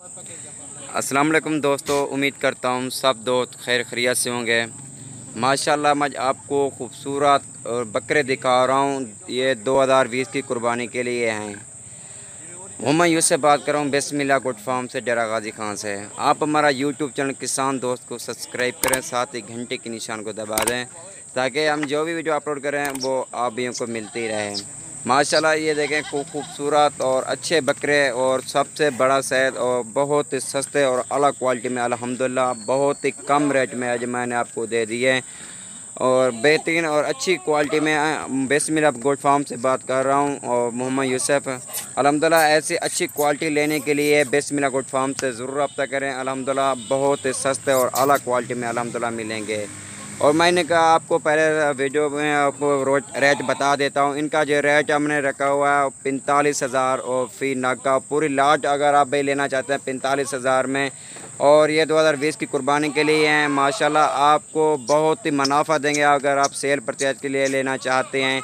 अस्सलाम वालेकुम दोस्तों, उम्मीद करता हूँ सब दोस्त खैर खैरियत से होंगे। माशाल्लाह मैं आपको खूबसूरत और बकरे दिखा रहा हूँ। ये 2020 की कुर्बानी के लिए हैं। मैं यूसुफ बात कर रहा हूँ बिस्मिल्लाह गुड फार्म से, डेरा गाजी खान से। आप हमारा यूट्यूब चैनल किसान दोस्त को सब्सक्राइब करें, साथ ही घंटे के निशान को दबा दें ताकि हम जो भी वीडियो अपलोड करें वो आप भी को मिलती रहे। माशाल्लाह ये देखें खूबसूरत और अच्छे बकरे और सबसे बड़ा शहद और बहुत ही सस्ते और अलग क्वालिटी में अल्हम्दुलिल्लाह बहुत ही कम रेट में आज मैंने आपको दे दिए और बेहतरीन और अच्छी क्वालिटी में। बिस्मिल्लाह गोट फार्म से बात कर रहा हूँ और मोहम्मद यूसुफ। अल्हम्दुलिल्लाह ऐसी अच्छी क्वालिटी लेने के लिए बिस्मिल्लाह गोट फार्म से ज़रूर रब्ता करें। अल्हम्दुलिल्लाह बहुत ही सस्ते और अलग क्वालिटी में अल्हम्दुलिल्लाह मिलेंगे। और मैंने कहा आपको पहले वीडियो में आपको रेट बता देता हूँ। इनका जो रेट हमने रखा हुआ है 45,000 और फी नग का पूरी लाट अगर आप भाई लेना चाहते हैं 45,000 में। और ये 2020 की कुर्बानी के लिए हैं। माशाल्लाह आपको बहुत ही मुनाफा देंगे अगर आप सेल परचेज के लिए लेना चाहते हैं।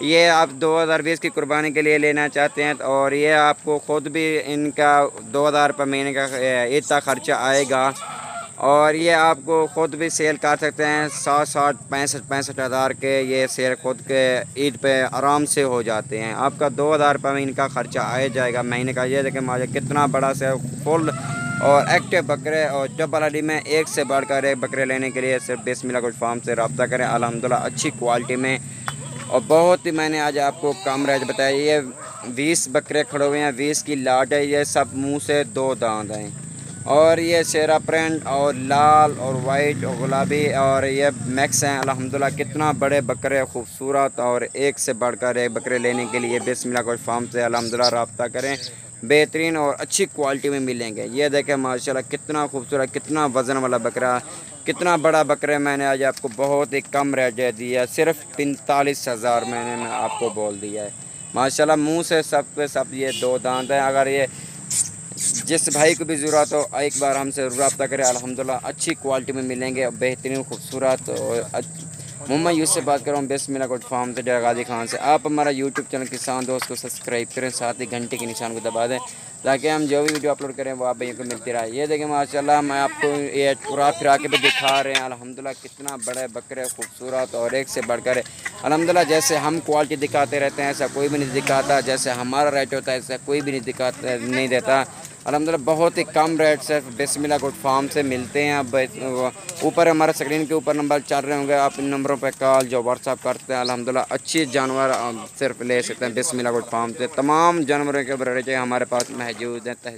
ये आप 2020 की कुर्बानी के लिए लेना चाहते हैं और ये आपको ख़ुद भी इनका 2,000 रुपये महीने का इतना ख़र्चा आएगा। और ये आपको ख़ुद भी सेल कर सकते हैं 60 65 हज़ार के। ये सेल खुद के ईद पे आराम से हो जाते हैं। आपका 2,000 रुपये में इनका ख़र्चा आ जाएगा महीने का। ये देखें मुझे कितना बड़ा से फुल और एक्टिव बकरे और डबल हड्डी में एक से बढ़कर एक बकरे लेने के लिए सिर्फ बिस्मिल्लाह गुड फार्म से रब्ता करें। अल्हम्दुलिल्लाह अच्छी क्वालिटी में और बहुत ही मैंने आज आपको कम रेट बताया। ये 20 बकरे खड़े हुए हैं, 20 की लाट है। ये सब मुंह से 2 दांत हैं और ये शेरा प्रिंट और लाल और वाइट और गुलाबी और ये मैक्स हैं। अल्हम्दुलिल्लाह कितना बड़े बकरे खूबसूरत और एक से बढ़कर एक बकरे लेने के लिए बिस्मिल्लाह गुड फार्म से अल्हम्दुलिल्लाह रब्ता करें। बेहतरीन और अच्छी क्वालिटी में मिलेंगे। ये देखें माशाल्लाह कितना खूबसूरत कितना वज़न वाला बकरा, कितना बड़ा बकरा मैंने आज आपको बहुत ही कम रेट दे दिया, सिर्फ 45,000 मैंने आपको बोल दिया है। माशाल्लाह मुंह से सब के सब ये 2 दांत हैं। अगर ये जिस भाई को भी ज़रूरत हो एक बार हमसे रब्ता करें। अल्हम्दुलिल्लाह अच्छी क्वालिटी में मिलेंगे और बेहतरीन खूबसूरत और मोहम्मद यूसुफ से बात कर रहा हूँ बिस्मिल्लाह गुड फार्म से, डेरा गाजी खान से। आप हमारा यूट्यूब चैनल किसान दोस्त को सब्सक्राइब करें, साथ ही घंटे के निशान को दबा दें ताकि हम जो भी वीडियो अपलोड करें वो आप भैया को मिलती रहे। ये देखें माशाल्लाह मैं आपको ये पूरा फिरा के भी दिखा रहे हैं। अल्हम्दुलिल्लाह कितना बड़े बकरे खूबसूरत और एक से बढ़कर है। अल्हम्दुलिल्लाह जैसे हम क्वालिटी दिखाते रहते हैं ऐसा कोई भी नहीं दिखाता, जैसे हमारा रेट होता है ऐसा कोई भी नहीं देता। अल्हम्दुलिल्लाह बहुत ही कम रेट से बिस्मिल्लाह गुड फार्म से मिलते हैं। अब ऊपर हमारे स्क्रीन के ऊपर नंबर चल रहे होंगे, आप इन नंबरों पर कॉल जो व्हाट्सअप करते हैं। अल्हम्दुलिल्लाह अच्छी जानवर सिर्फ ले सकते हैं बिस्मिल्लाह गुड फार्म से। तमाम जानवरों के बरेचे हमारे पास मौजूद हैं,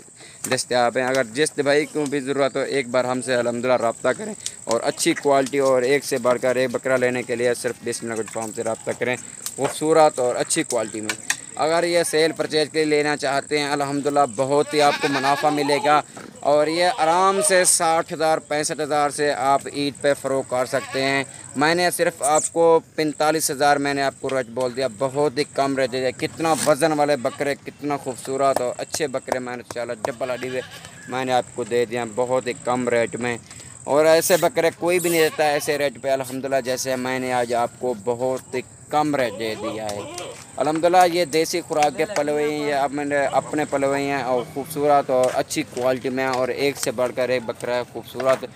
दस्तियाब हैं। अगर जिस भाई को भी ज़रूरत हो एक बार हमसे अल्हम्दुलिल्लाह रब्ता करें और अच्छी क्वालिटी और एक से बढ़कर एक बकरा लेने के लिए सिर्फ बिस्मिल्लाह गुड फार्म से रब्ता करें खूबसूरत और अच्छी क्वालिटी में। अगर ये सेल परचेज के लिए लेना चाहते हैं अल्हम्दुलिल्लाह बहुत ही आपको मुनाफा मिलेगा और ये आराम से 60,000 65,000 से आप ईद पे फ़रोख्त कर सकते हैं। मैंने सिर्फ आपको 45,000 मैंने आपको रेट बोल दिया, बहुत ही कम रेट है। कितना वज़न वाले बकरे, कितना खूबसूरत और अच्छे बकरे मैंने चला डबल हड्डी में मैंने आपको दे दिया बहुत ही कम रेट में। और ऐसे बकरे कोई भी नहीं देता ऐसे रेट पे अल्हम्दुलिल्लाह, जैसे मैंने आज आपको बहुत ही कम रेट दे दिया है। अल्हम्दुलिल्लाह ये देसी खुराक के पले हुए हैं, ये अब मैंने अपने पले हुए हैं और ख़ूबसूरत और अच्छी क्वालिटी में और एक से बढ़कर एक बकरा है खूबसूरत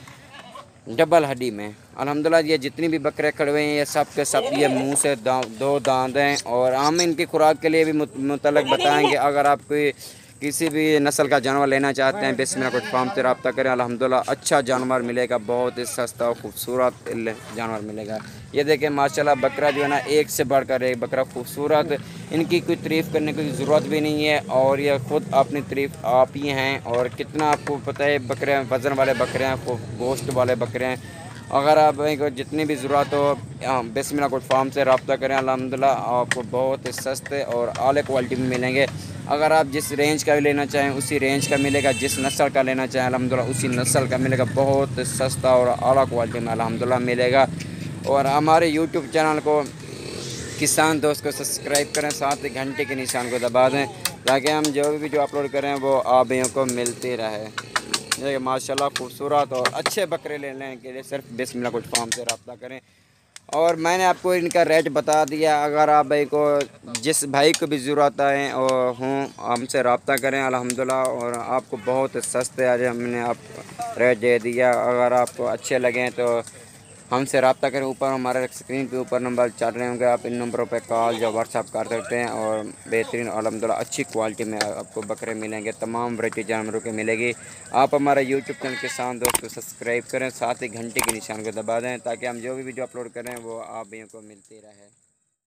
डबल हड्डी में। अल्हम्दुलिल्लाह ये जितनी भी बकरे खड़े हुए हैं ये सब के सब ये मुंह से 2 दांत हैं। और हम इनकी खुराक के लिए भी मुतलक बताएंगे। अगर आप कोई किसी भी नस्ल का जानवर लेना चाहते हैं बिस्मिल्लाह गुड फार्म से रब्ता करें। अल्हम्दुलिल्लाह अच्छा जानवर मिलेगा, बहुत ही सस्ता और खूबसूरत जानवर मिलेगा। ये देखें माशाल्लाह बकरा जो है ना एक से बढ़कर एक बकरा खूबसूरत, इनकी कोई तारीफ़ करने की ज़रूरत भी नहीं है और ये ख़ुद अपनी तारीफ़ आप ही हैं। और कितना आपको पता है बकरे वज़न वाले बकरे हैं, गोश्त वाले बकरे हैं। अगर आप को जितनी भी ज़रूरत हो बिस्मिल्लाह गुड फार्म से रब्ता करें। अल्हम्दुलिल्लाह आपको बहुत ही सस्ते और आले क्वालिटी में मिलेंगे। अगर आप जिस रेंज का भी लेना चाहें उसी रेंज का मिलेगा, जिस नस्ल का लेना चाहें अल्हम्दुलिल्लाह उसी नस्ल का मिलेगा, बहुत सस्ता और आला क्वालिटी में अल्हम्दुलिल्लाह मिलेगा। और हमारे यूट्यूब चैनल को किसान दोस्त को सब्सक्राइब करें, साथ ही घंटे के निशान को दबा दें ताकि हम जो भी वीडियो अपलोड करें वो आप भाइयों को मिलती रहे। ये माशाल्लाह खूबसूरत और अच्छे बकरे लेने के लिए सिर्फ बिस्मिल्लाह गुड फार्म से रब्ता करें। और मैंने आपको इनका रेट बता दिया। अगर आप भाई को जिस भाई को भी ज़रूरत है और हूँ हमसे रब्ता करें अल्हम्दुलिल्लाह। और आपको बहुत सस्ते आज हमने आप रेट दे दिया। अगर आपको अच्छे लगें तो हमसे रब्ता करें। ऊपर हमारे स्क्रीन पे ऊपर नंबर चल रहे होंगे, आप इन नंबरों पे कॉल या व्हाट्सअप कर सकते हैं। और बेहतरीन अल्हम्दुलिल्लाह अच्छी क्वालिटी में आपको बकरे मिलेंगे, तमाम वैरायटी जानवरों के मिलेगी। आप हमारा यूट्यूब चैनल के साथ दोस्तों सब्सक्राइब करें, साथ ही घंटे के निशान को दबा दें ताकि हम जो भी वीडियो अपलोड करें वो आप भी को मिलती रहे।